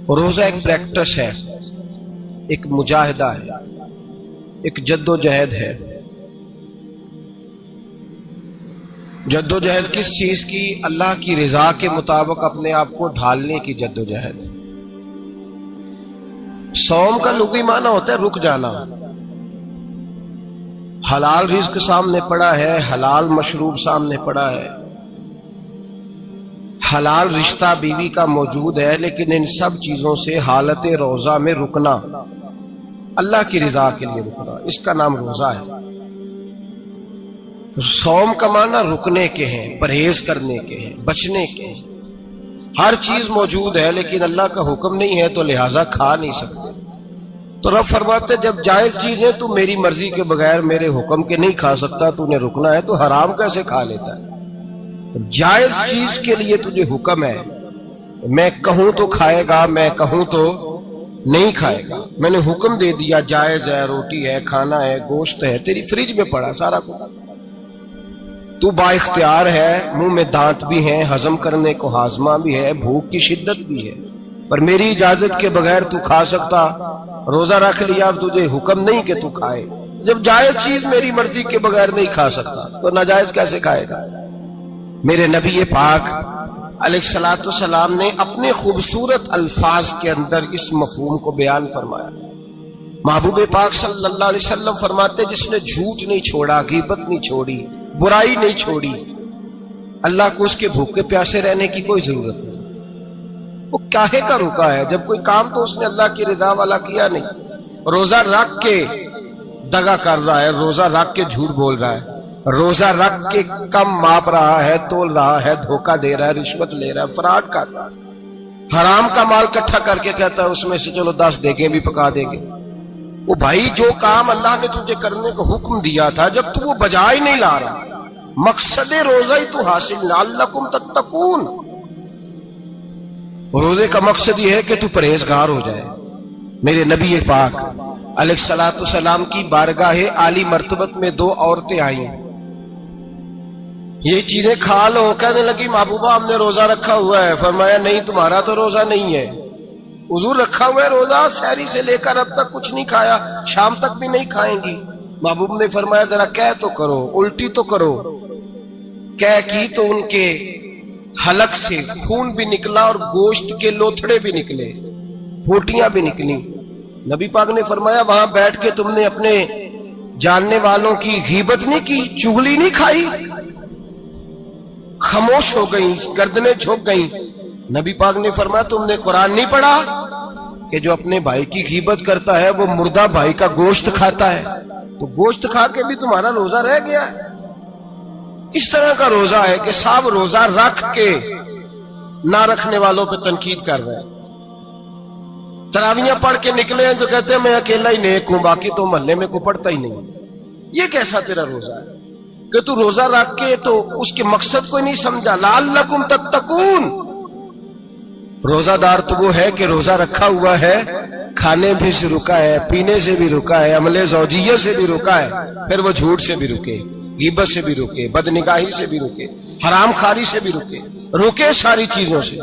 روزہ ایک پریکٹس ہے، ایک مجاہدہ ہے، ایک جدوجہد ہے۔ جدوجہد کس چیز کی؟ اللہ کی رضا کے مطابق اپنے آپ کو ڈھالنے کی جدوجہد۔ صوم کا لغوی معنی ہوتا ہے رک جانا۔ حلال رزق سامنے پڑا ہے، حلال مشروب سامنے پڑا ہے، حلال رشتہ بیوی کا موجود ہے، لیکن ان سب چیزوں سے حالت روزہ میں رکنا، اللہ کی رضا کے لیے رکنا، اس کا نام روزہ ہے۔ صوم کا معنی رکنے کے ہیں، پرہیز کرنے کے ہیں، بچنے کے ہیں۔ ہر چیز موجود ہے لیکن اللہ کا حکم نہیں ہے تو لہٰذا کھا نہیں سکتے۔ تو رب فرماتے جب جائز چیز ہے تو میری مرضی کے بغیر میرے حکم کے نہیں کھا سکتا، تو نے رکنا ہے تو حرام کیسے کھا لیتا ہے؟ جائز چیز کے لیے تجھے حکم ہے، میں کہوں تو کھائے گا، میں کہوں تو نہیں کھائے گا۔ میں نے حکم دے دیا جائز ہے، روٹی ہے، کھانا ہے، گوشت ہے، تیری فریج میں پڑا سارا کچھ، تو با اختیار ہے، منہ میں دانت بھی ہیں، ہضم کرنے کو ہاضمہ بھی ہے، بھوک کی شدت بھی ہے، پر میری اجازت کے بغیر تو کھا سکتا۔ روزہ رکھ لیا، تجھے حکم نہیں کہ تو کھائے۔ جب جائز چیز میری مرضی کے بغیر نہیں کھا سکتا تو ناجائز کیسے کھائے گا؟ میرے نبی پاک علیہ الصلوۃ والسلام نے اپنے خوبصورت الفاظ کے اندر اس مفہوم کو بیان فرمایا۔ محبوب پاک صلی اللہ علیہ وسلم فرماتے جس نے جھوٹ نہیں چھوڑا، غیبت نہیں چھوڑی، برائی نہیں چھوڑی، اللہ کو اس کے بھوکے پیاسے رہنے کی کوئی ضرورت نہیں۔ وہ کاہے کا رکا ہے؟ جب کوئی کام تو اس نے اللہ کی رضا والا کیا نہیں۔ روزہ رکھ کے دغا کر رہا ہے، روزہ رکھ کے جھوٹ بول رہا ہے، روزہ رکھ کے کم ماپ رہا ہے، تول رہا ہے، دھوکہ دے رہا ہے، رشوت لے رہا ہے، فراڈ کر رہا ہے، حرام کا مال اکٹھا کر کے کہتا ہے اس میں سے چلو 10 دیگیں بھی پکا دیں گے۔ وہ بھائی جو کام اللہ نے تجھے کرنے کو حکم دیا تھا، جب تو وہ بجا ہی نہیں لا رہا، مقصد روزہ ہی تو حاصل لعلکم تتقون۔ روزے کا مقصد یہ ہے کہ تو پرہیزگار ہو جائے۔ میرے نبی پاک علیہ الصلوۃ والسلام کی بارگاہ عالی مرتبت میں 2 عورتیں آئیں، یہ چیزیں کھا لو، کہنے لگی محبوبہ ہم نے روزہ رکھا ہوا ہے۔ فرمایا نہیں، تمہارا تو روزہ نہیں ہے، حضور رکھا ہوا ہے روزہ، سحری سے لے کر اب تک کچھ نہیں کھایا، شام تک بھی نہیں کھائیں گی۔ محبوب نے فرمایا ذرا کہہ تو کرو، الٹی تو کرو۔ کہہ کی تو ان کے حلق سے خون بھی نکلا اور گوشت کے لوتھڑے بھی نکلے، پھوٹیاں بھی نکلی۔ نبی پاک نے فرمایا وہاں بیٹھ کے تم نے اپنے جاننے والوں کی غیبت نہیں کی، چغلی نہیں کھائی؟ خاموش ہو گئیں، گردنیں جھک گئیں۔ نبی پاک نے فرمایا تم نے قرآن نہیں پڑھا کہ جو اپنے بھائی کی غیبت کرتا ہے وہ مردہ بھائی کا گوشت کھاتا ہے؟ تو گوشت کھا کے بھی تمہارا روزہ رہ گیا ہے۔ اس طرح کا روزہ ہے کہ صاحب روزہ رکھ کے نہ رکھنے والوں پہ تنقید کر رہے ہیں۔ تراویحاں پڑھ کے نکلے ہیں تو کہتے ہیں میں اکیلا ہی نیک ہوں، باقی تو محلے میں کوئی پڑھتا ہی نہیں۔ یہ کیسا تیرا روزہ ہے کہ تو روزہ رکھ کے تو اس کے مقصد کو نہیں سمجھا؟ لعلکم تتقون۔ روزہ دار تو وہ ہے کہ روزہ رکھا ہوا ہے، کھانے بھی سے رکا ہے، پینے سے بھی رکا ہے، عمل زوجیہ سے بھی رکا ہے، پھر وہ جھوٹ سے بھی رکے، غیبت سے بھی رکے، بدنگاہی سے بھی رکے، حرام خواری سے بھی رکے ساری چیزوں سے۔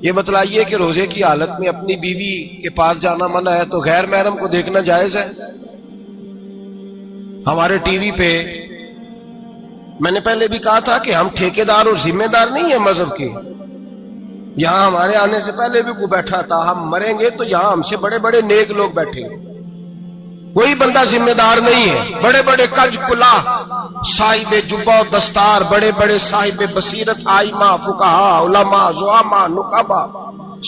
یہ بتلائیے کہ روزے کی حالت میں اپنی بیوی کے پاس جانا منع ہے تو غیر محرم کو دیکھنا جائز ہے؟ ہمارے ٹی وی پہ میں نے پہلے بھی کہا تھا کہ ہم ٹھیکیدار اور ذمہ دار نہیں ہیں مذہب کے۔ یہاں ہمارے آنے سے پہلے بھی کوئی بیٹھا تھا، ہم مریں گے تو یہاں ہم سے بڑے بڑے نیک لوگ بیٹھے ہیں، کوئی بندہ ذمہ دار نہیں ہے۔ بڑے بڑے کج کلا، صاحب جبہ و دستار، بڑے بڑے صاحب بصیرت، آئمہ، فقہاء، علماء، زعماء، نقباء،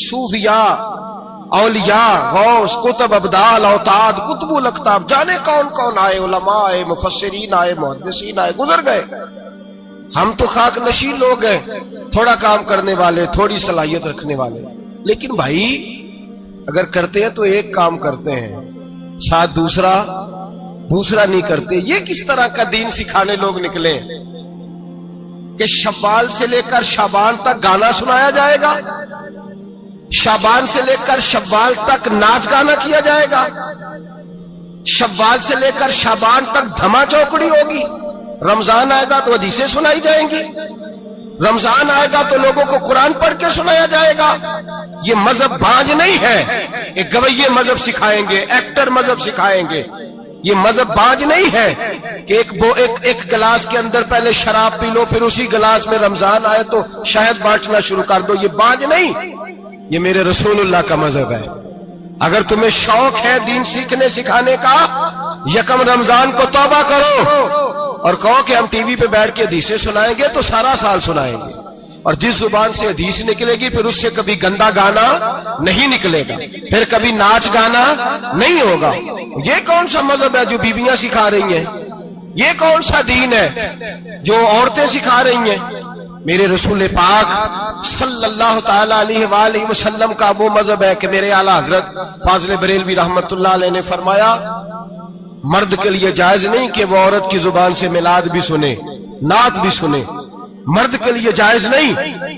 صوفیاء، اولیاء، غوث، کتب، ابدال، اوتاد، کتب الاقطاب، جانے کون کون آئے، علماء آئے، مفسرین آئے، محدثین آئے، گزر گئے۔ ہم تو خاک نشین لوگ ہیں، تھوڑا کام کرنے والے، تھوڑی صلاحیت رکھنے والے۔ لیکن بھائی اگر کرتے ہیں تو ایک کام کرتے ہیں، ساتھ دوسرا نہیں کرتے۔ یہ کس طرح کا دین سکھانے لوگ نکلے کہ شوال سے لے کر شعبان تک گانا سنایا جائے گا، شعبان سے لے کر شوال تک ناچ گانا کیا جائے گا، شوال سے لے کر شعبان تک دھما چوکڑی ہوگی، رمضان آئے گا تو حدیثیں سنائی جائیں گی، رمضان آئے گا تو لوگوں کو قرآن پڑھ کے سنایا جائے گا. یہ مذہب باج نہیں ہے. ایک گویے مذہب سکھائیں گے, ایکٹر مذہب سکھائیں گے. یہ مذہب باج نہیں ہے کہ ایک گلاس کے اندر پہلے شراب پی لو, پھر اسی گلاس میں رمضان آئے تو شہد بانٹنا شروع کر دو. یہ باج نہیں, یہ میرے رسول اللہ کا مذہب ہے. اگر تمہیں شوق ہے دین سیکھنے سکھانے کا, یکم رمضان کو توبہ کرو اور کہو کہ ہم ٹی وی پہ بیٹھ کے حدیثیں سنائیں گے تو سارا سال سنائیں گے, اور جس زبان سے حدیث نکلے گی پھر اس سے کبھی گندا گانا نہیں نکلے گا, پھر کبھی ناچ گانا نہیں ہوگا. یہ کون سا مذہب ہے جو بیویاں سکھا رہی ہیں؟ یہ کون سا دین ہے جو عورتیں سکھا رہی ہیں؟ میرے رسول پاک صلی اللہ تعالی علیہ وآلہ وسلم کا وہ مذہب ہے کہ میرے اعلیٰ حضرت فاضل بریلوی رحمت اللہ علیہ نے فرمایا, مرد کے لیے جائز نہیں کہ وہ عورت کی زبان سے میلاد بھی سنے, نعت بھی سنے. مرد کے لیے جائز نہیں,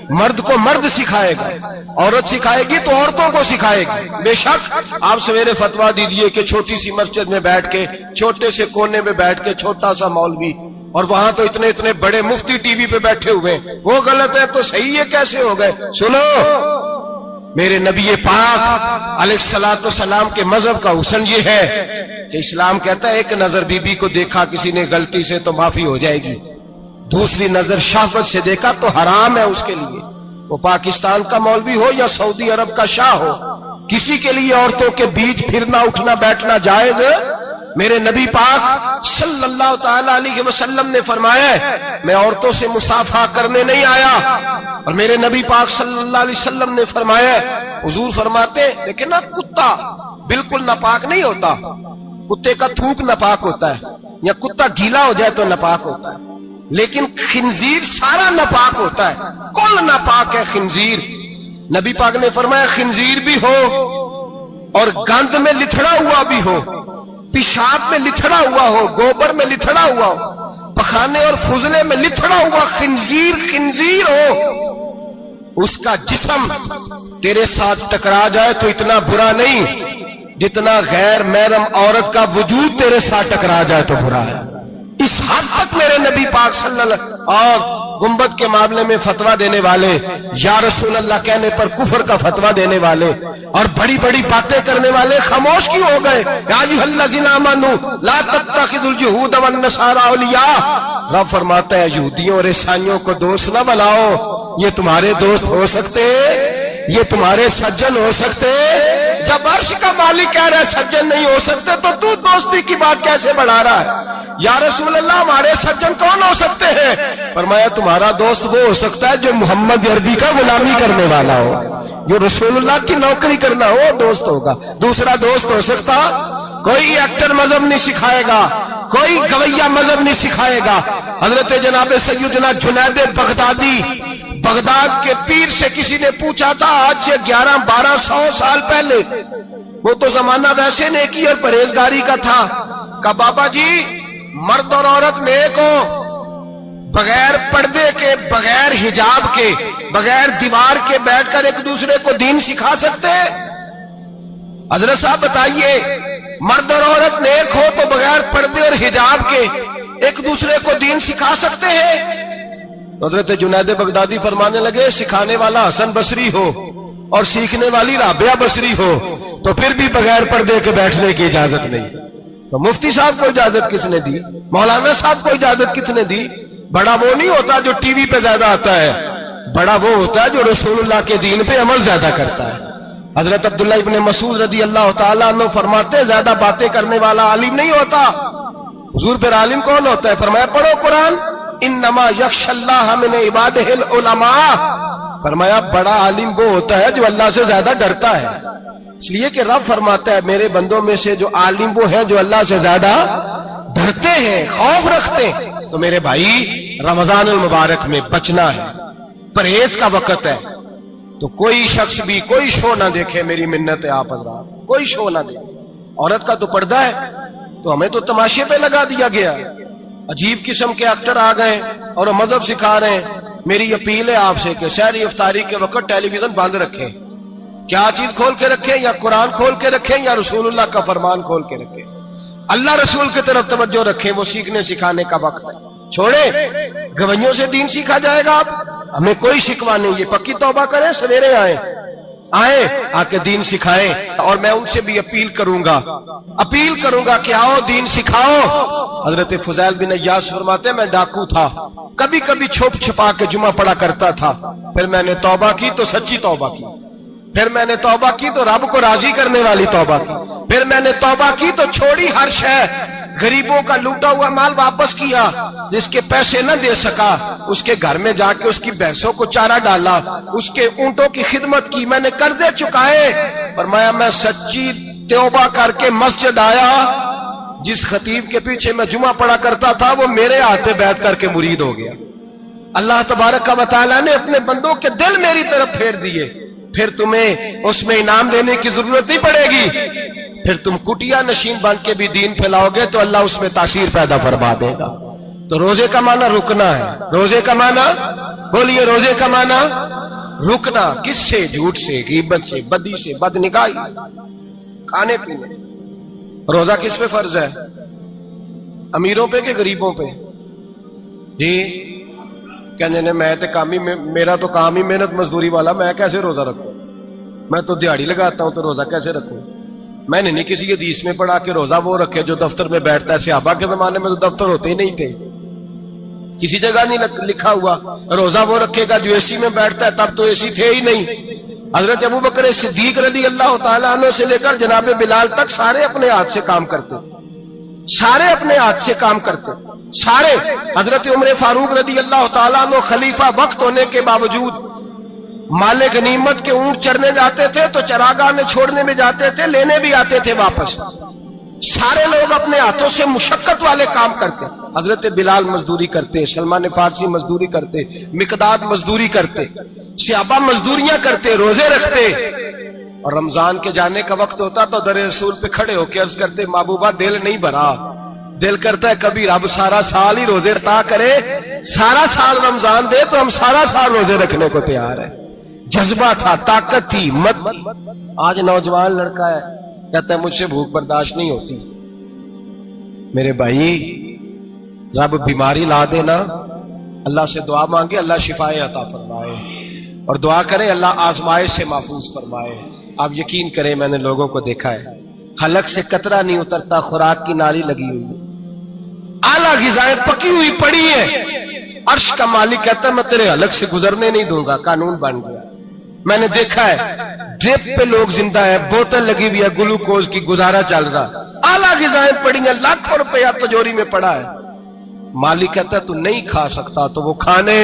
مرد کو مرد سکھائے گا, عورت سکھائے گی تو عورتوں کو سکھائے گی. بے شک آپ سویرے فتویٰ دیجئے کہ چھوٹی سی مسجد میں بیٹھ کے, چھوٹے سے کونے میں بیٹھ کے چھوٹا سا مولوی, اور وہاں تو اتنے بڑے مفتی ٹی وی پہ بیٹھے ہوئے, وہ غلط ہے تو صحیح ہے کیسے ہو گئے؟ سنو, میرے نبی پاک علیہ الصلوۃ والسلام کے مذہب کا حسن یہ ہے کہ اسلام کہتا ہے ایک نظر بی بی کو دیکھا کسی نے غلطی سے تو معافی ہو جائے گی, دوسری نظر شہوت سے دیکھا تو حرام ہے اس کے لیے. وہ پاکستان کا مولوی ہو یا سعودی عرب کا شاہ ہو, کسی کے لیے عورتوں کے بیچ پھرنا اٹھنا بیٹھنا جائز ہے. میرے نبی پاک صلی اللہ تعالی علیہ وسلم نے فرمایا ہے میں عورتوں سے مصافحہ کرنے نہیں آیا. اور میرے نبی پاک صلی اللہ علیہ وسلم نے فرمایا ہے, حضور فرماتے لیکن نا کتا بالکل ناپاک نہیں ہوتا, کتے کا تھوک ناپاک ہوتا ہے, یا کتا گیلا ہو جائے تو ناپاک ہوتا ہے, لیکن خنزیر سارا ناپاک ہوتا ہے, کل ناپاک ہے خنزیر. نبی پاک نے فرمایا خنزیر بھی ہو اور گند میں لتھڑا ہوا بھی ہو, پیشاب میں لتھڑا ہوا ہو, گوبر میں لتھڑا ہوا ہو, پخانے اور فضلے میں لتھڑا ہوا خنزیر ہو, اس کا جسم تیرے ساتھ ٹکرا جائے تو اتنا برا نہیں جتنا غیر محرم عورت کا وجود تیرے ساتھ ٹکرا جائے تو برا ہے. اس حد تک میرے نبی پاک صلی اللہ اور گنبد کے معاملے میں فتویٰ دینے والے, یا رسول اللہ کہنے پر کفر کا فتویٰ دینے والے اور بڑی بڑی باتیں کرنے والے خاموش کیوں ہو گئے؟ یا ایھا الذین آمنوا لا تتخذوا اليہود والنصارى اولیاء. رب فرماتا ہے یہودیوں اور عیسائیوں کو دوست نہ بناؤ, یہ تمہارے دوست ہو سکتے, یہ تمہارے سجن ہو سکتے. جب عرش کا مالک کہہ رہا ہے سجن نہیں ہو سکتے تو دوستی کی بات کیسے بڑھا رہا ہے؟ یا رسول اللہ ہمارے سجن کون ہو سکتے ہیں؟ فرمایا تمہارا دوست وہ ہو سکتا ہے جو محمد عربی کا غلامی کرنے والا ہو, جو رسول اللہ کی نوکری کرنا ہو دوست ہوگا. دوسرا دوست ہو سکتا, کوئی ایکٹر مذہب نہیں سکھائے گا, کوئی گویہ مذہب نہیں سکھائے گا. حضرت جناب سیدنا جنید بغدادی, بغداد کے پیر سے کسی نے پوچھا تھا آج سے 1100-1200 سال پہلے, وہ تو زمانہ ویسے نیکی اور پرہیزگاری کا تھا, کہا بابا جی مرد اور عورت نیک ہو, بغیر پردے کے, بغیر حجاب کے, بغیر دیوار کے بیٹھ کر ایک دوسرے کو دین سکھا سکتے ہیں؟ حضرت صاحب بتائیے, مرد اور عورت نیک ہو تو بغیر پردے اور حجاب کے ایک دوسرے کو دین سکھا سکتے ہیں؟ حضرت جنید بغدادی فرمانے لگے سکھانے والا حسن بصری ہو اور سیکھنے والی رابعہ بصری ہو تو پھر بھی بغیر پردے کے بیٹھنے کی اجازت نہیں. تو مفتی صاحب کو اجازت کس نے دی؟ مولانا صاحب کو اجازت کس نے دی؟ بڑا وہ نہیں ہوتا جو ٹی وی پہ زیادہ آتا ہے, بڑا وہ ہوتا ہے جو رسول اللہ کے دین پہ عمل زیادہ کرتا ہے. حضرت عبداللہ ابن مسعود رضی اللہ تعالیٰ عنہ فرماتے زیادہ باتیں کرنے والا عالم نہیں ہوتا. حضور پھر عالم کون ہوتا ہے؟ فرمایا پڑھو قرآن, انما یخشی اللہ من عبادہ العلماء. فرمایا بڑا عالم وہ ہوتا ہے جو اللہ سے زیادہ ڈرتا ہے. اس لیے کہ رب فرماتا ہے میرے بندوں میں سے جو عالم وہ ہیں جو اللہ سے زیادہ ڈرتے ہیں, خوف رکھتے ہیں. تو میرے بھائی رمضان المبارک میں بچنا ہے, پرہیز کا وقت ہے, تو کوئی شخص بھی کوئی شو نہ دیکھے. میری منت ہے آپ حضرات, کوئی شو نہ دیکھے. عورت کا تو پردہ ہے تو ہمیں تو تماشے پہ لگا دیا گیا. عجیب قسم کے ایکٹر آ گئے اور مذہب سکھا رہے ہیں. میری اپیل ہے آپ سے کہ سحری افطاری کے وقت ٹیلی ویژن بند رکھیں. کیا چیز کھول کے رکھیں؟ یا قرآن کھول کے رکھیں یا رسول اللہ کا فرمان کھول کے رکھیں. اللہ رسول کی طرف توجہ رکھیں, وہ سیکھنے سکھانے کا وقت ہے. چھوڑے, گویوں سے دین سیکھا جائے گا. آپ ہمیں کوئی شکوا نہیں, یہ پکی توبہ کریں, سویرے آئیں آ کے دین سکھائیں. اور میں ان سے بھی اپیل کروں گا کہ آؤ دین سکھاؤ. حضرت فضیل بن عیاض فرماتے ہیں میں ڈاکو تھا, کبھی کبھی چھپ چھپا کے جمعہ پڑھا کرتا تھا, پھر میں نے توبہ کی تو سچی توبہ کی, پھر میں نے توبہ کی تو رب کو راضی کرنے والی توبہ کی, پھر میں نے توبہ کی تو چھوڑی ہر شے, غریبوں کا لوٹا ہوا مال واپس کیا, جس کے پیسے نہ دے سکا اس کے گھر میں جا کے اس کی بھینسوں کو چارہ ڈالا, اس کے اونٹوں کی خدمت کی, میں نے قرضے چکائے. فرمایا میں سچی توبہ کر کے مسجد آیا, جس خطیب کے پیچھے میں جمعہ پڑھا کرتا تھا وہ میرے ہاتھ پہ بیعت کر کے مرید ہو گیا. اللہ تبارک و تعالیٰ نے اپنے بندوں کے دل میری طرف پھیر دیے, پھر تمہیں اس میں انعام دینے کی ضرورت نہیں پڑے گی. پھر تم کٹیا نشین بن کے بھی دین پھیلاؤ گے تو اللہ اس میں تاثیر پیدا فرما دے گا. تو روزے کا معنی رکنا ہے. روزے کا معنی بولیے, روزے کا معنی رکنا. کس سے؟ جھوٹ سے, غیبت سے, بدی سے, بدنگاہی, کھانے پینے. روزہ کس پہ فرض ہے؟ امیروں پہ کہ غریبوں پہ؟ جی کہنے میں تو کام ہی, میرا تو کام ہی محنت مزدوری والا, میں کیسے روزہ رکھوں؟ میں تو دیہڑی لگاتا ہوں تو روزہ کیسے رکھوں؟ میں نے نہیں کسی حدیث میں پڑھا کہ روزہ وہ رکھے جو دفتر میں بیٹھتا ہے. صحابہ کے زمانے میں تو دفتر ہوتے ہی نہیں تھے, کسی جگہ نہیں لکھا ہوا روزہ وہ رکھے گا جو اے سی میں بیٹھتا ہے, تب تو اے سی تھے ہی نہیں. حضرت ابوبکر صدیق رضی اللہ تعالیٰ عنہ سے لے کر جناب بلال تک سارے اپنے ہاتھ سے کام کرتے, سارے اپنے ہاتھ سے کام کرتے, سارے. حضرت عمر فاروق رضی اللہ تعالیٰ عنہ خلیفہ وقت ہونے کے باوجود مال غنیمت کے اونٹ چرنے جاتے تھے تو چراگاہ میں چھوڑنے میں جاتے تھے, لینے بھی آتے تھے واپس. سارے لوگ اپنے ہاتھوں سے مشقت والے کام کرتے. حضرت بلال مزدوری کرتے, سلمان فارسی مزدوری کرتے, مقداد مزدوری کرتے, صحابہ مزدوریاں کرتے, روزے رکھتے. اور رمضان کے جانے کا وقت ہوتا تو در رسول پہ کھڑے ہو کے عرض کرتے محبوبہ دل نہیں بھرا, دل کرتا ہے کبھی رب سارا سال ہی روزے عطا کرے, سارا سال رمضان دے تو ہم سارا سال روزے رکھنے کو تیار ہیں. جذبہ تھا, طاقت تھی, ہمت تھی. آج نوجوان لڑکا ہے کہتا ہے مجھ سے بھوک برداشت نہیں ہوتی. میرے بھائی رب بیماری لا دینا, اللہ سے دعا مانگے اللہ شفائیں عطا فرمائے, اور دعا کرے اللہ آزمائش سے محفوظ فرمائے. آپ یقین کریں میں نے لوگوں کو دیکھا ہے حلق سے قطرہ نہیں اترتا, خوراک کی نالی لگی ہوئی ہے, اعلیٰ غذائیں پکی ہوئی پڑی ہیں. عرش کا مالک کہتا ہے میں تیرے حلق سے گزرنے نہیں دوں گا, قانون بن گیا. میں نے دیکھا ہے ڈرپ پہ لوگ زندہ ہے, بوتل لگی ہوئی ہے گلوکوز کی, گزارا چل رہا, اعلیٰ غذائیں پڑی ہیں, لاکھوں روپیہ تجوری میں پڑا ہے. مالک کہتا ہے تو نہیں کھا سکتا, تو وہ کھانے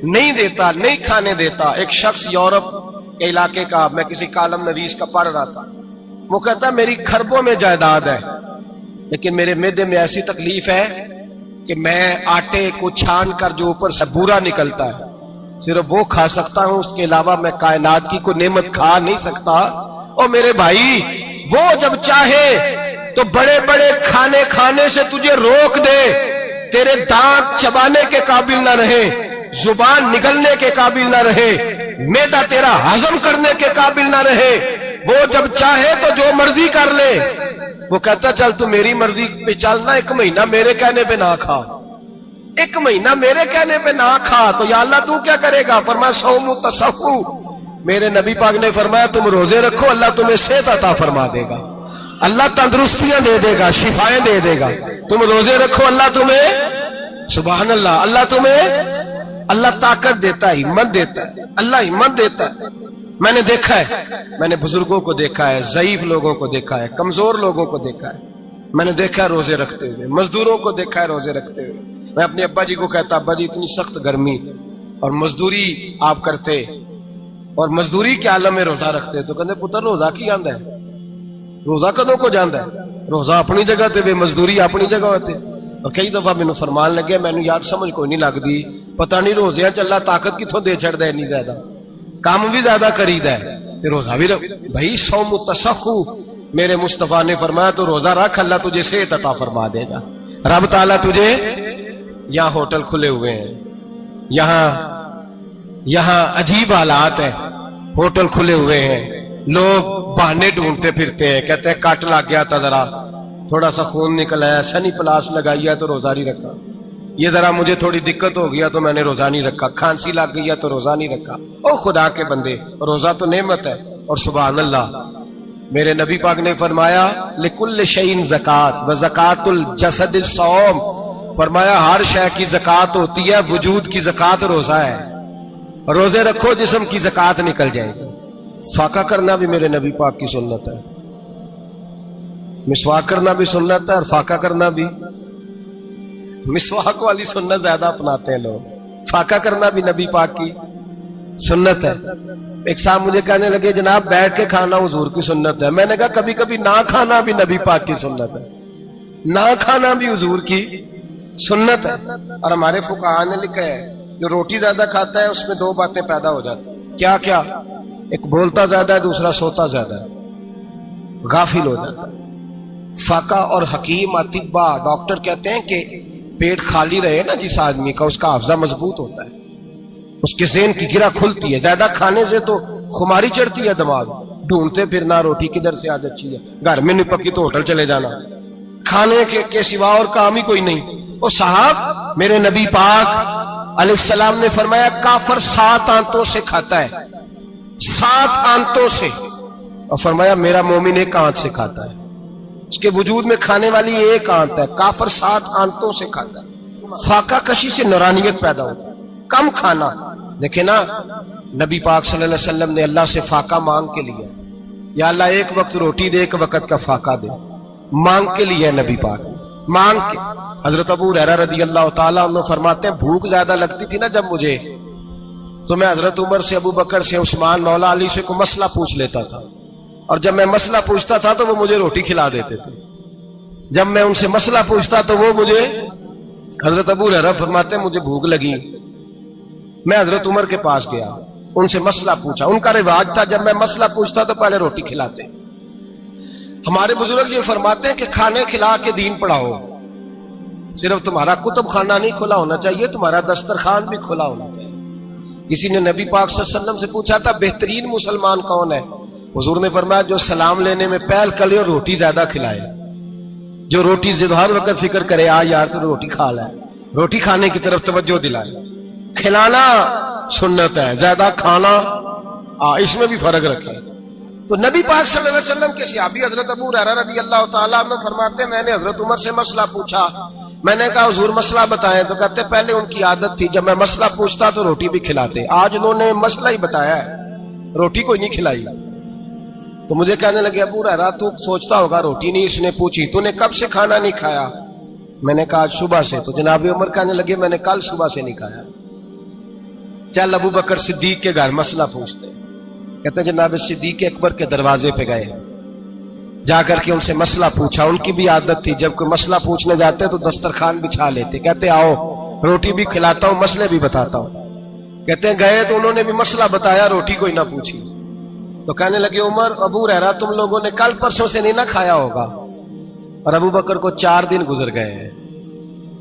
نہیں دیتا, نہیں کھانے دیتا. ایک شخص یورپ کے علاقے کا, میں کسی کالم نویس کا پڑھ رہا تھا, وہ کہتا ہے میری خربوں میں جائیداد ہے لیکن میرے معدے میں ایسی تکلیف ہے کہ میں آٹے کو چھان کر جو اوپر سے بورا نکلتا ہے صرف وہ کھا سکتا ہوں, اس کے علاوہ میں کائنات کی کوئی نعمت کھا نہیں سکتا. اور میرے بھائی وہ جب چاہے تو بڑے بڑے کھانے کھانے سے تجھے روک دے, تیرے دانت چبانے کے قابل نہ رہے, زبان نگلنے کے قابل نہ رہے, معدہ تیرا ہضم کرنے کے قابل نہ رہے, وہ جب چاہے تو جو مرضی کر لے. وہ کہتا چل تو میری مرضی پہ چلنا, ایک مہینہ میرے کہنے پہ نہ کھا, ایک مہینہ میرے کہنے پہ نہ کھا, تو یا اللہ تو کیا کرے گا؟ فرمایا صوم تصفو, میرے نبی پاک نے فرمایا تم روزے رکھو اللہ تمہیں صحت عطا فرما دے گا, اللہ تندرستیاں دے دے گا, شفائیں دے دے گا. تم روزے رکھو اللہ تمہیں, سبحان اللہ, اللہ تمہیں, اللہ طاقت دیتا ہے, ہمت دیتا ہے, اللہ ہمت دیتا ہے. میں نے دیکھا ہے, میں نے بزرگوں کو دیکھا ہے, ضعیف لوگوں کو دیکھا ہے, کمزور لوگوں کو دیکھا ہے, میں نے دیکھا ہے روزے رکھتے ہوئے, مزدوروں کو دیکھا ہے روزے رکھتے ہوئے. میں اپنے ابا جی کو کہتا ابا جی اتنی سخت گرمی اور مزدوری آپ کرتے اور مزدوری کے عالم میں روزہ رکھتے, تو کہتے پتر روزہ کی آندا ہے, روزہ کدوں کو جاندا ہے, روزہ اپنی جگہ تے بے مزدوری اپنی جگہ ہوتے. اور کئی دفعہ مینوں فرمان لگے, مینوں یار سمجھ کوئی نہیں لگدی, پتہ نہیں روزیاں چ اللہ طاقت کتھوں دے چھڑدا ہے, نہیں زیادہ کام بھی زیادہ کریدا ہے تے روزہ بھی بھائی صوم تصفو. میرے مصطفیٰ نے فرمایا تو روزہ رکھ اللہ تجھے صحت عطا فرما دے گا. رب تعالیٰ تجھے, یہاں ہوٹل کھلے ہوئے ہیں, یہاں عجیب حالات ہیں, ہوٹل کھلے ہوئے ہیں, لوگ بہانے ڈھونڈتے پھرتے ہیں, کہتے ہیں کٹ لگ گیا تھا ذرا, تھوڑا سا خون نکل آیا, سنی پلاس لگائی ہے تو روزہ نہیں رکھا. یہ ذرا مجھے تھوڑی دقت ہو گیا تو میں نے روزہ نہیں رکھا، کھانسی لگ گئی ہے تو روزہ نہیں رکھا۔ او خدا کے بندے، روزہ تو نعمت ہے۔ اور سبحان اللہ، میرے نبی پاک نے فرمایا لکل شیء زکات و زکات الجسد الصوم، فرمایا ہر شے کی زکات ہوتی ہے، وجود کی زکات روزہ ہے۔ روزے رکھو جسم کی زکات نکل جائے گی۔ فاقہ کرنا بھی میرے نبی پاک کی سنت ہے، مسواک کرنا بھی سنت ہے، اور فاقہ کرنا بھی۔ مسواک والی سنت زیادہ اپناتے ہیں لوگ، فاقہ کرنا بھی نبی پاک کی سنت ہے۔ ایک صاحب مجھے کہنے لگے جناب بیٹھ کے کھانا حضور کی سنت ہے، میں نے کہا کبھی کبھی نہ کھانا بھی نبی پاک کی سنت ہے، نہ کھانا بھی حضور کی سنت ہے۔ اور ہمارے فقہاء نے لکھا ہے جو روٹی زیادہ کھاتا ہے اس میں دو باتیں پیدا ہو جاتی ہیں، کیا کیا؟ ایک بولتا زیادہ ہے، دوسرا سوتا زیادہ ہے، غافل ہو جاتا ہے۔ فقہ اور حکیم اطباء ڈاکٹر کہتے ہیں کہ پیٹ خالی رہے نا جس آدمی کا، اس کا حافظہ مضبوط ہوتا ہے، اس کے ذہن کی گرہ کھلتی ہے۔ زیادہ کھانے سے تو خماری چڑھتی ہے، دماغ ڈھونڈتے پھرنا روٹی کدھر سے آج اچھی ہے، گھر میں نہیں پکی تو ہوٹل چلے جانا، کھانے کے سوا اور کام ہی کوئی نہیں۔ وہ صاحب میرے نبی پاک علیہ السلام نے فرمایا کافر 7 آنتوں سے کھاتا ہے، 7 آنتوں سے، اور فرمایا میرا مومن 1 آنت سے کھاتا ہے۔ اس کے وجود میں کھانے والی 1 آنت ہے، کافر 7 آنتوں سے کھاتا ہے۔ فاقہ کشی سے نورانیت پیدا ہوتی ہے، کم کھانا۔ دیکھیں نا نبی پاک صلی اللہ علیہ وسلم نے اللہ سے فاقہ مانگ کے لیا، یا اللہ 1 وقت روٹی دے، 1 وقت کا فاقہ دے، مانگ کے لیا نبی پاک مانگ کے۔ حضرت ابو ہریرہ رضی اللہ تعالیٰ عنہ فرماتے ہیں بھوک زیادہ لگتی تھی نا جب مجھے، تو میں حضرت عمر سے، ابو بکر سے، عثمان، مولا علی سے کوئی مسئلہ پوچھ لیتا تھا، اور جب میں مسئلہ پوچھتا تھا تو وہ مجھے روٹی کھلا دیتے تھے۔ جب میں ان سے مسئلہ پوچھتا تو وہ مجھے، حضرت ابو ہریرہ فرماتے ہیں مجھے بھوک لگی، میں حضرت عمر کے پاس گیا، ان سے مسئلہ پوچھا۔ ان کا رواج تھا جب میں مسئلہ پوچھتا تو پہلے روٹی کھلاتے۔ ہمارے بزرگ یہ فرماتے ہیں کہ کھانے کھلا کے دین پڑھاؤ، صرف تمہارا کتب خانہ نہیں کھلا ہونا چاہیے، تمہارا دسترخوان بھی کھلا ہونا چاہیے۔ کسی نے نبی پاک صلی اللہ علیہ وسلم سے پوچھا تھا بہترین مسلمان کون ہے؟ حضور نے فرمایا جو سلام لینے میں پہل کرے اور روٹی زیادہ کھلائے، جو روٹی ہر وقت فکر کرے آ یار تو روٹی کھا لے، روٹی کھانے کی طرف توجہ دلائے۔ کھلانا سنت ہے، زیادہ کھانا اس میں بھی فرق رکھے۔ تو نبی پاک صلی اللہ علیہ وسلم کے صحابی حضرت ابو ہریرہ رضی اللہ تعالیٰ عنہ فرماتے ہیں میں نے حضرت عمر سے مسئلہ پوچھا، میں نے کہا حضور مسئلہ بتائیں، تو کہتے پہلے ان کی عادت تھی جب میں مسئلہ پوچھتا تو روٹی بھی کھلاتے، آج انہوں نے مسئلہ ہی بتایا ہے، روٹی کوئی نہیں کھلائی۔ تو مجھے کہنے لگے ابو ہریرہ تو سوچتا ہوگا روٹی نہیں اس نے پوچھی، تو نے کب سے کھانا نہیں کھایا؟ میں نے کہا آج صبح سے۔ تو جناب عمر کہنے لگے میں نے کل صبح سے نہیں کھایا۔ چل ابو بکر صدیق کے گھر مسئلہ پوچھتے، کہتے جناب صدیق اکبر کے دروازے پہ گئے، جا کر کے ان سے مسئلہ پوچھا۔ ان کی بھی عادت تھی جب کوئی مسئلہ پوچھنے جاتے تو دسترخوان بچھا لیتے، کہتے آؤ روٹی بھی کھلاتا ہوں مسئلے بھی بتاتا ہوں۔ کہتے ہیں گئے تو انہوں نے بھی مسئلہ بتایا، روٹی کوئی نہ پوچھی۔ تو کہنے لگے عمر ابو ہریرہ تم لوگوں نے کل پرسوں سے نہیں نہ کھایا ہوگا۔ اور ابو بکر کو 4 دن گزر گئے ہیں،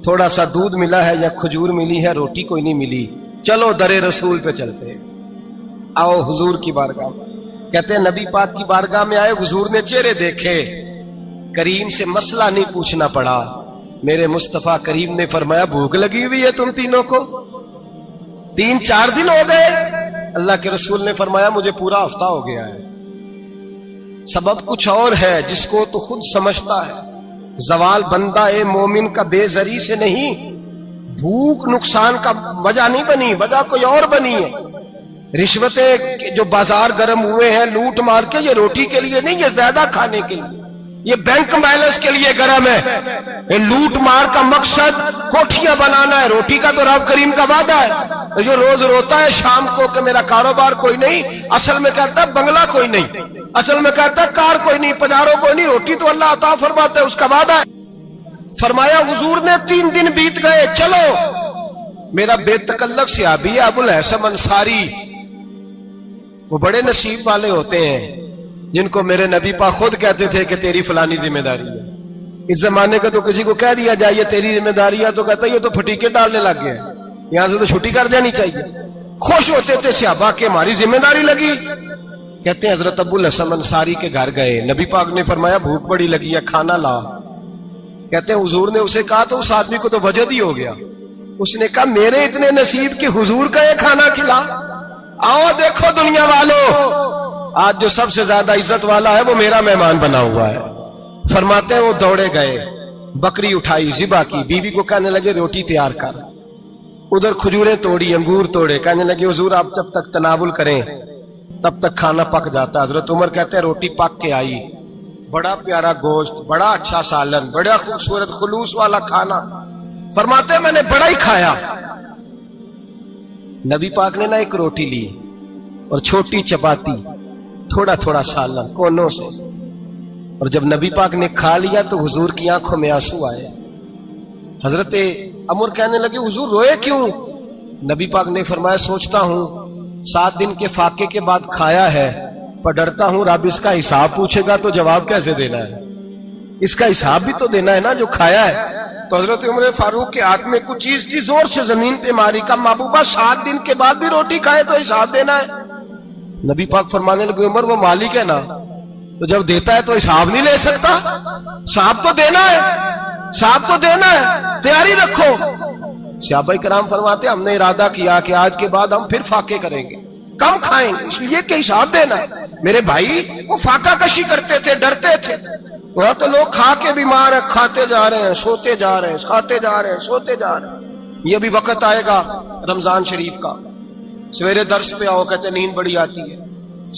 تھوڑا سا دودھ ملا ہے یا کھجور ملی ہے، روٹی کوئی نہیں ملی، چلو در رسول پہ چلتے ہیں، آؤ حضور کی بارگاہ میں۔ کہتے ہیں نبی پاک کی بارگاہ میں آئے، حضور نے چہرے دیکھے، کریم سے مسئلہ نہیں پوچھنا پڑا۔ میرے مصطفیٰ کریم نے فرمایا بھوک لگی ہوئی ہے تم تینوں کو؟ 3-4 دن ہو گئے؟ اللہ کے رسول نے فرمایا مجھے پورا ہفتہ ہو گیا ہے۔ سبب کچھ اور ہے جس کو تو خود سمجھتا ہے، زوال بندہ مومن کا بے زری سے نہیں، بھوک نقصان کا وجہ نہیں بنی، وجہ کوئی اور بنی ہے۔ رشوتیں جو بازار گرم ہوئے ہیں لوٹ مار کے، یہ روٹی کے لیے نہیں، یہ زیادہ کھانے کے لیے، یہ بینک بیلنس کے لیے گرم ہے۔ یہ لوٹ مار کا مقصد کوٹھیاں بنانا ہے، روٹی کا تو رب کریم کا وعدہ ہے۔ جو روز روتا ہے شام کو کہ میرا کاروبار کوئی نہیں، اصل میں کہتا ہے بنگلہ کوئی نہیں، اصل میں کہتا ہے کار کوئی نہیں، پجارو کوئی نہیں، روٹی تو اللہ عطا فرماتا ہے، اس کا وعدہ ہے۔ فرمایا حضور نے 3 دن بیت گئے، چلو۔ میرا بے تکلف صحابی ابو الحسن انصاری، وہ بڑے نصیب والے ہوتے ہیں جن کو میرے نبی پاک خود کہتے تھے کہ تیری فلانی ذمہ داری ہے۔ اس زمانے کا تو کسی کو کہہ دیا جائے یہ تیری ذمہ داری ہے تو کہتا ہے یہ تو پھٹیکے ڈالنے لگ گیا ہے، یہاں سے تو چھٹی کر جانی چاہیے۔ خوش ہوتے تھے صحابہ کہ ہماری ذمہ داری لگی۔ کہتے ہیں حضرت ابو الحسن انصاری کے گھر گئے، نبی پاک نے فرمایا بھوک بڑی لگی ہے، کھانا لا۔ کہتے ہیں حضور نے اسے کہا تو اس آدمی کو تو وجد ہی ہو گیا، اس نے کہا میرے اتنے نصیب کہ حضور کا یہ کھانا کھلا. آؤ دیکھو دنیا والوں، آج جو سب سے زیادہ عزت والا ہے وہ میرا مہمان بنا ہوا ہے. فرماتے ہیں وہ دوڑے گئے، بکری اٹھائی، ذبح کی، بیوی کو کہنے لگے روٹی تیار کر. ادھر کھجوریں توڑی، انگور توڑے، کہنے لگے حضور آپ جب تک تناول کریں تب تک کھانا پک جاتا ہے. حضرت عمر کہتے ہیں روٹی پک کے آئی، بڑا پیارا گوشت، بڑا اچھا سالن، بڑا خوبصورت خلوص والا کھانا. فرماتے ہیں میں نے بڑا ہی کھایا. نبی پاک نے نہ ایک روٹی لی اور چھوٹی چپاتی، تھوڑا تھوڑا سالن کونوں سے، اور جب نبی پاک نے کھا لیا تو حضور کی آنکھوں میں آنسو آئے. حضرت عمر کہنے لگے حضور روئے کیوں؟ نبی پاک نے فرمایا سوچتا ہوں 7 دن کے فاقے کے بعد کھایا ہے، پر ڈرتا ہوں رب اس کا حساب پوچھے گا تو جواب کیسے دینا ہے، اس کا حساب بھی تو دینا ہے نا جو کھایا ہے. تو حضرت عمر فاروق کے ہاتھ میں کچھ چیز تھی، زور سے زمین پہ ماری، کہا محبوبہ 7 دن کے بعد بھی روٹی کھائے تو حساب دینا ہے. نبی پاک فرمانے لگے عمر وہ مالک ہے نا، تو جب دیتا ہے تو حساب نہیں لے سکتا، حساب تو دینا ہے، حساب تو دینا ہے، تیاری رکھو. صحابہ کرام فرماتے ہم نے ارادہ کیا کہ آج کے بعد ہم پھر فاقے کریں گے، کم کھائیں گے، اس لیے کہ حساب دینا ہے. میرے بھائی وہ فاقہ کشی کرتے تھے، ڈرتے تھے. وہاں تو لوگ کھا کے بیمار ہیں، کھاتے جا رہے ہیں، سوتے جا رہے ہیں، کھاتے جا رہے ہیں، سوتے جا رہے ہیں. یہ بھی وقت آئے گا رمضان شریف کا، سویرے درس پہ آؤ کہتے نیند بڑی آتی ہے،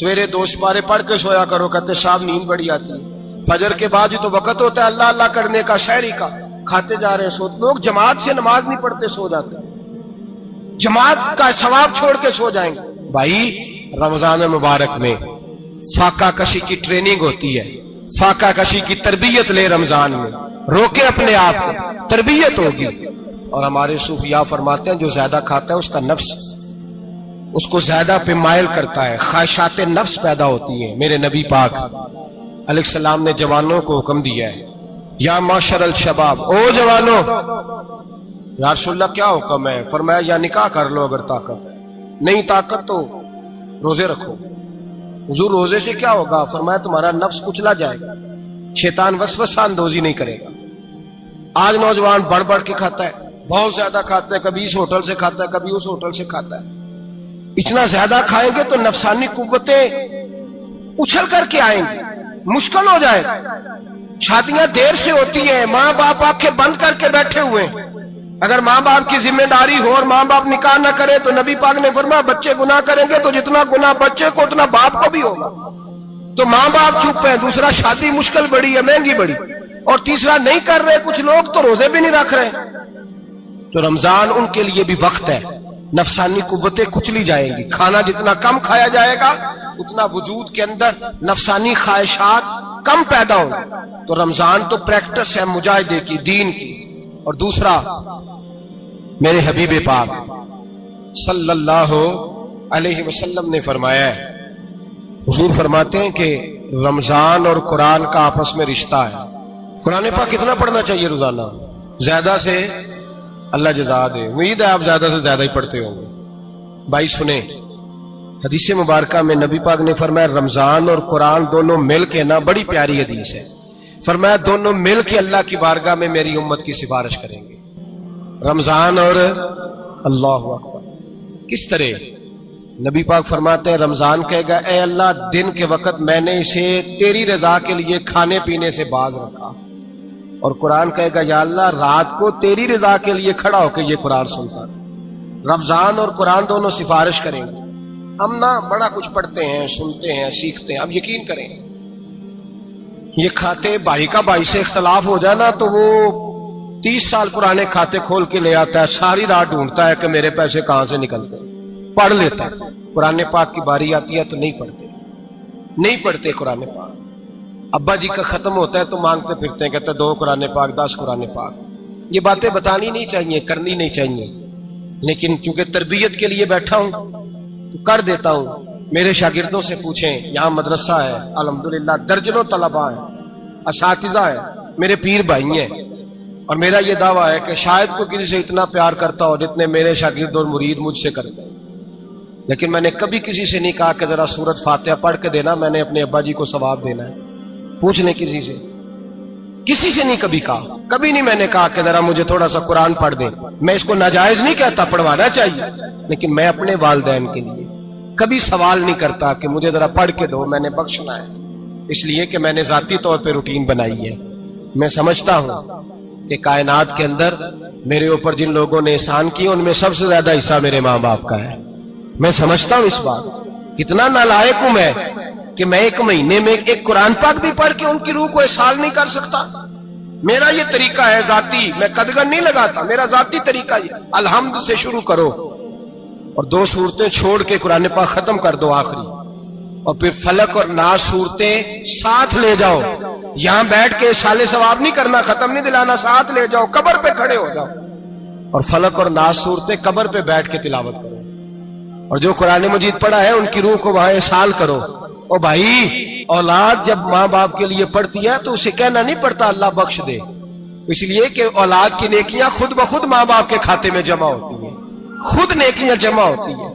سویرے 2 سپارے پڑھ کے سویا کرو کہتے صاحب نیند بڑی آتی ہے. فجر کے بعد ہی تو وقت ہوتا ہے اللہ اللہ کرنے کا، شہری کا، کھاتے جا رہے ہیں، سوتے. لوگ جماعت سے نماز نہیں پڑھتے، سو جاتے ہیں، جماعت کا ثواب چھوڑ کے سو جائیں گے. بھائی رمضان مبارک میں فاقہ کشی کی ٹریننگ ہوتی ہے، فاقہ کشی کی تربیت لے، رمضان میں روکے اپنے آپ کو، تربیت ہوگی. اور ہمارے صوفیاء فرماتے ہیں جو زیادہ کھاتا ہے اس کا نفس اس کو زیادہ پہ مائل کرتا ہے، خواہشات نفس پیدا ہوتی ہیں. میرے نبی پاک علیہ السلام نے جوانوں کو حکم دیا ہے یا معاشر الشباب، او جوانوں. یا رسول اللہ کیا حکم ہے؟ فرمایا یا نکاح کر لو اگر طاقت ہے، نہیں طاقت تو روزے رکھو. حضور روزے سے کیا ہوگا؟ فرمایا تمہارا نفس کچلا جائے گا، شیطان وسوسہ اندوزی نہیں کرے گا. آج نوجوان بڑھ بڑھ کے کھاتا ہے، بہت زیادہ کھاتا ہے، کبھی اس ہوٹل سے کھاتا ہے، کبھی اس ہوٹل سے کھاتا ہے. اتنا زیادہ کھائیں گے تو نفسانی قوتیں اچھل کر کے آئیں گی، مشکل ہو جائے. شادیاں دیر سے ہوتی ہیں، ماں باپ آنکھیں بند کر کے بیٹھے ہوئے ہیں. اگر ماں باپ کی ذمہ داری ہو اور ماں باپ نکاح نہ کرے تو نبی پاک نے فرمایا بچے گناہ کریں گے تو جتنا گناہ بچے کو اتنا باپ کو بھی ہوگا. تو ماں باپ چپ ہیں، دوسرا شادی مشکل بڑی ہے، مہنگی بڑی، اور تیسرا نہیں کر رہے کچھ لوگ تو روزے بھی نہیں رکھ رہے. تو رمضان ان کے لیے بھی وقت ہے، نفسانی قوتیں کچلی جائیں گی. کھانا جتنا کم کھایا جائے گا اتنا وجود کے اندر نفسانی خواہشات کم پیدا ہوں. تو رمضان تو پریکٹس ہے مجاہدے کی، دین کی. اور دوسرا میرے حبیب پاک صلی اللہ علیہ وسلم نے فرمایا ہے، حضور فرماتے ہیں کہ رمضان اور قرآن کا آپس میں رشتہ ہے. قرآن پاک کتنا پڑھنا چاہیے روزانہ؟ زیادہ سے اللہ جزا دے، امید ہے آپ زیادہ سے زیادہ ہی پڑھتے ہوں گے. بھائی سنیں، حدیث مبارکہ میں نبی پاک نے فرمایا رمضان اور قرآن دونوں مل کے نا، بڑی پیاری حدیث ہے، فرمایا دونوں مل کے اللہ کی بارگاہ میں میری امت کی سفارش کریں گے. رمضان اور اللہ اکبر. کس طرح؟ نبی پاک فرماتے ہیں رمضان کہے گا اے اللہ دن کے وقت میں نے اسے تیری رضا کے لیے کھانے پینے سے باز رکھا، اور قرآن کہے گا یا اللہ رات کو تیری رضا کے لیے کھڑا ہو کے یہ قرآن سنتا تھا. رمضان اور قرآن دونوں سفارش کریں گے. ہم نا بڑا کچھ پڑھتے ہیں، سنتے ہیں، سیکھتے ہیں. اب یقین کریں یہ کھاتے بھائی کا بھائی سے اختلاف ہو جائے نا تو وہ 30 سال پرانے کھاتے کھول کے لے آتا ہے، ساری رات ڈھونڈتا ہے کہ میرے پیسے کہاں سے نکلتے، پڑھ لیتا ہے. قرآن پاک کی باری آتی ہے تو نہیں پڑھتے قرآن پاک. ابا جی کا ختم ہوتا ہے تو مانگتے پھرتے ہیں، کہتے ہیں 2 قرآن پاک 10 قرآن پاک. یہ باتیں بتانی نہیں چاہیے، کرنی نہیں چاہیے، لیکن چونکہ تربیت کے لیے بیٹھا ہوں تو کر دیتا ہوں. میرے شاگردوں سے پوچھیں، یہاں مدرسہ ہے الحمدللہ، درجنوں طلباء ہیں، اساتذہ ہیں، میرے پیر بھائی ہیں، اور میرا یہ دعویٰ ہے کہ شاید کوئی کسی سے اتنا پیار کرتا ہو جتنے میرے شاگرد اور مرید مجھ سے کرتے ہیں. لیکن میں نے کبھی کسی سے نہیں کہا کہ ذرا سورت فاتحہ پڑھ کے دینا، میں نے اپنے ابا جی کو ثواب دینا ہے. پوچھ لیں کسی سے. کسی سے نہیں کبھی کہا، کبھی نہیں میں نے کہا کہ ذرا مجھے تھوڑا سا قرآن پڑھ دیں. میں اس کو ناجائز نہیں کہتا، پڑھوانا چاہیے، لیکن میں اپنے والدین کے لیے کبھی سوال نہیں کرتا کہ مجھے ذرا پڑھ کے دو، میں نے بخشنا ہے، اس لیے کہ میں نے ذاتی طور پہ روٹین بنائی ہے. میں سمجھتا ہوں کہ کائنات کے اندر میرے اوپر جن لوگوں نے احسان کیے ان میں سب سے زیادہ حصہ میرے ماں باپ کا ہے. میں سمجھتا ہوں اس بات، کتنا نالائق ہوں میں کہ میں ایک مہینے میں ایک قرآن پاک بھی پڑھ کے ان کی روح کو احسال نہیں کر سکتا. میرا یہ طریقہ ہے ذاتی، میں قدغن نہیں لگاتا، میرا ذاتی طریقہ یہ، الحمد سے شروع کرو اور 2 سورتیں چھوڑ کے قرآن پاک ختم کر دو آخری، اور پھر فلق اور ناس صورتیں ساتھ لے جاؤ. یہاں بیٹھ کے سال ثواب نہیں کرنا، ختم نہیں دلانا، ساتھ لے جاؤ، قبر پہ کھڑے ہو جاؤ اور فلق اور ناس صورتیں قبر پہ بیٹھ کے تلاوت کرو. اور جو قرآن مجید پڑھا ہے ان کی روح کو وہاں احسال کرو. او بھائی، اولاد جب ماں باپ کے لیے پڑھتی ہے تو اسے کہنا نہیں پڑتا اللہ بخش دے، اس لیے کہ اولاد کی نیکیاں خود بخود ماں باپ کے کھاتے میں جمع ہوتی ہیں، خود نیکیاں جمع ہوتی ہیں.